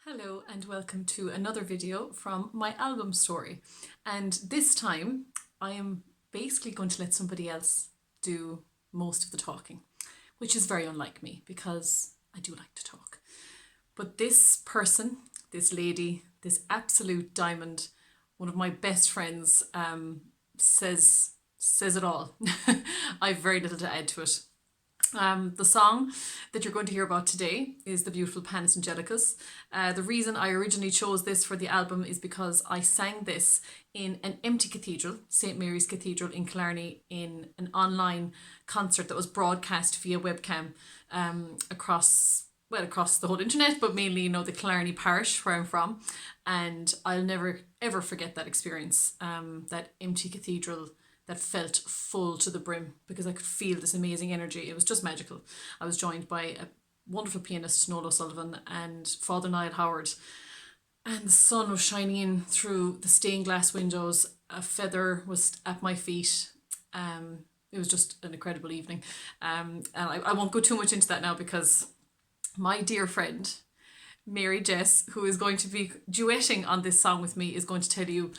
Hello and welcome to another video from my album story. And this time I am basically going to let somebody else do most of the talking, which is very unlike me because I do like to talk. But this person, this lady, this absolute diamond, one of my best friends, says it all. I've very little to add to it. The song that you're going to hear about today is the beautiful Panis Angelicus. The reason I originally chose this for the album is because I sang this in an empty cathedral, St. Mary's Cathedral in Killarney, in an online concert that was broadcast via webcam across the whole internet, but mainly, the Killarney parish where I'm from. And I'll never ever forget that experience, that empty cathedral that felt full to the brim because I could feel this amazing energy. It was just magical. I was joined by a wonderful pianist, Noel O'Sullivan, and Father Niall Howard. And the sun was shining in through the stained glass windows. A feather was at my feet. It was just an incredible evening. And I won't go too much into that now because my dear friend, mary-jess, who is going to be duetting on this song with me, is going to tell you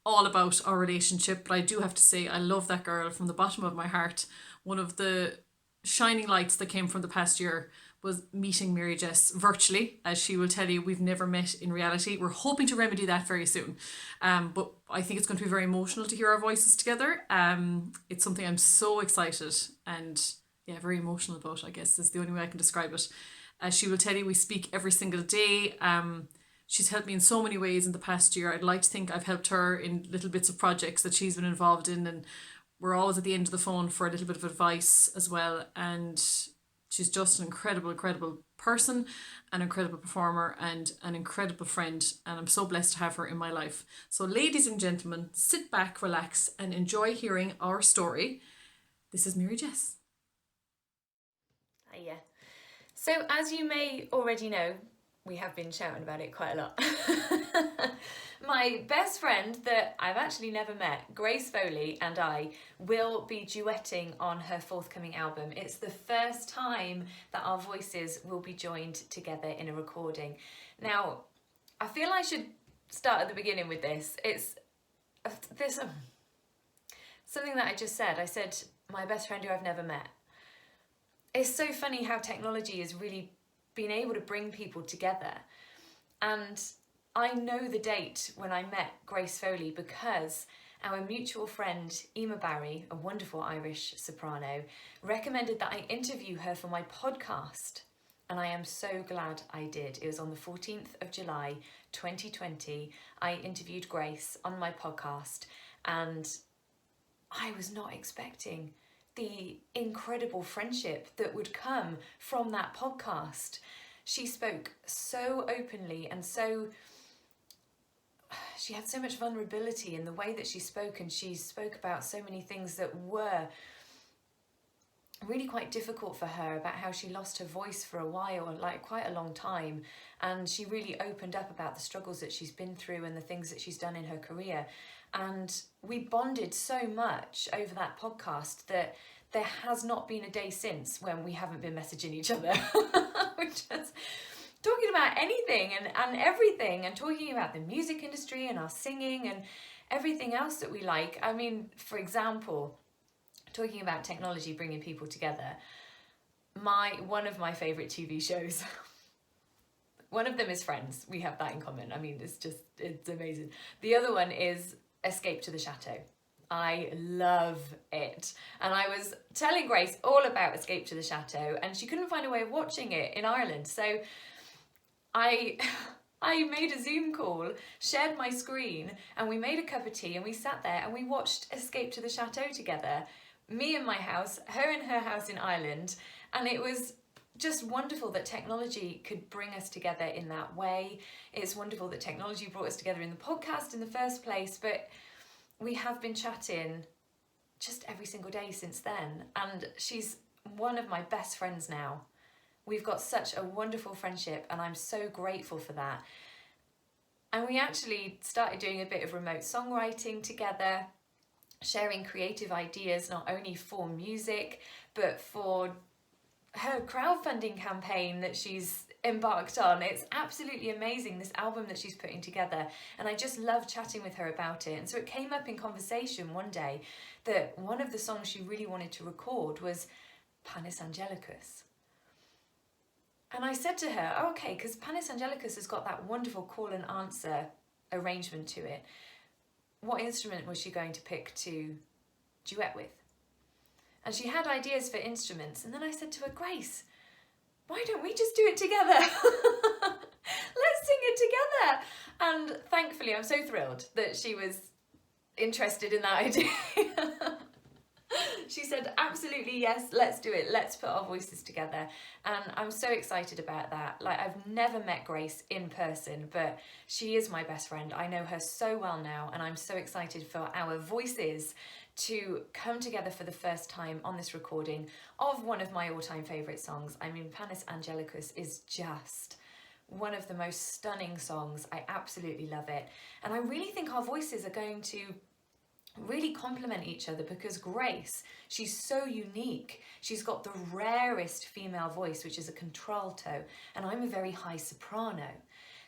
all about our relationship. But I do have to say I love that girl from the bottom of my heart. One of the shining lights that came from the past year was meeting mary-jess virtually. As she will tell you, we've never met in reality. We're hoping to remedy that very soon, but I think it's going to be very emotional to hear our voices together. It's something I'm so excited and very emotional about, I guess is the only way I can describe it. As she will tell you, we speak every single day. She's helped me in so many ways in the past year. I'd like to think I've helped her in little bits of projects that she's been involved in, and we're always at the end of the phone for a little bit of advice as well. And she's just an incredible person, an incredible performer, and an incredible friend. And I'm so blessed to have her in my life. So ladies and gentlemen, sit back, relax, and enjoy hearing our story. This is mary-jess. Yeah. So as you may already know, we have been shouting about it quite a lot. My best friend that I've actually never met, Grace Foley, and I will be duetting on her forthcoming album. It's the first time that our voices will be joined together in a recording. Now, I feel I should start at the beginning with this. There's something that I just said. I said, my best friend who I've never met. It's so funny how technology has really been able to bring people together. And I know the date when I met Grace Foley because our mutual friend Emma Barry, a wonderful Irish soprano, recommended that I interview her for my podcast. And I am so glad I did. It was on the 14th of July 2020. I interviewed Grace on my podcast, and I was not expecting the incredible friendship that would come from that podcast. She spoke so openly and she had so much vulnerability in the way that she spoke, and she spoke about so many things that were really quite difficult for her, about how she lost her voice for a while, like quite a long time. And she really opened up about the struggles that she's been through and the things that she's done in her career. And we bonded so much over that podcast that there has not been a day since when we haven't been messaging each other. We're just talking about anything and everything, and talking about the music industry and our singing and everything else that we like. I mean, for example, talking about technology bringing people together, one of my favourite TV shows, one of them is Friends. We have that in common. I mean, it's amazing. The other one is Escape to the Chateau. I love it. And I was telling Grace all about Escape to the Chateau, and she couldn't find a way of watching it in Ireland. So I made a Zoom call, shared my screen, and we made a cup of tea, and we sat there and we watched Escape to the Chateau together. Me in my house, her in her house in Ireland. And it was just wonderful that technology could bring us together in that way. It's wonderful that technology brought us together in the podcast in the first place, but we have been chatting just every single day since then. And she's one of my best friends now. We've got such a wonderful friendship, and I'm so grateful for that. And we actually started doing a bit of remote songwriting together, sharing creative ideas, not only for music, but for her crowdfunding campaign that she's embarked on. It's absolutely amazing, this album that she's putting together, and I just love chatting with her about it. And so it came up in conversation one day that one of the songs she really wanted to record was Panis Angelicus. And I said to her, oh, okay, because Panis Angelicus has got that wonderful call and answer arrangement to it. What instrument was she going to pick to duet with? And she had ideas for instruments. And then I said to her, Grace, why don't we just do it together? Let's sing it together. And thankfully, I'm so thrilled that she was interested in that idea. She said, absolutely, yes, let's do it. Let's put our voices together. And I'm so excited about that. Like, I've never met Grace in person, but she is my best friend. I know her so well now, and I'm so excited for our voices to come together for the first time on this recording of one of my all-time favourite songs. I mean, Panis Angelicus is just one of the most stunning songs. I absolutely love it. And I really think our voices are going to really complement each other, because Grace, she's so unique. She's got the rarest female voice, which is a contralto, and I'm a very high soprano.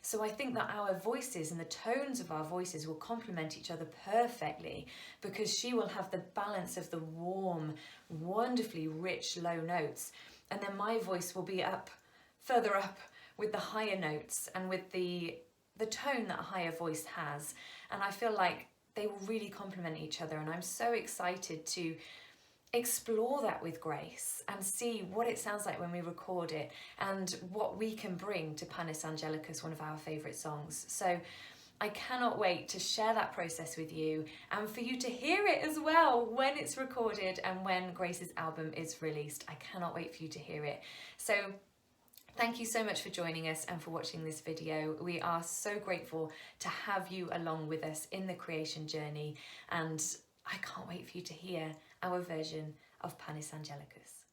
So I think that our voices and the tones of our voices will complement each other perfectly, because she will have the balance of the warm, wonderfully rich low notes, and then my voice will be further up with the higher notes and with the tone that a higher voice has. And I feel like they will really complement each other, and I'm so excited to explore that with Grace and see what it sounds like when we record it and what we can bring to Panis Angelicus, one of our favourite songs. So I cannot wait to share that process with you and for you to hear it as well when it's recorded and when Grace's album is released. I cannot wait for you to hear it. So thank you so much for joining us and for watching this video. We are so grateful to have you along with us in the creation journey, and I can't wait for you to hear our version of Panis Angelicus.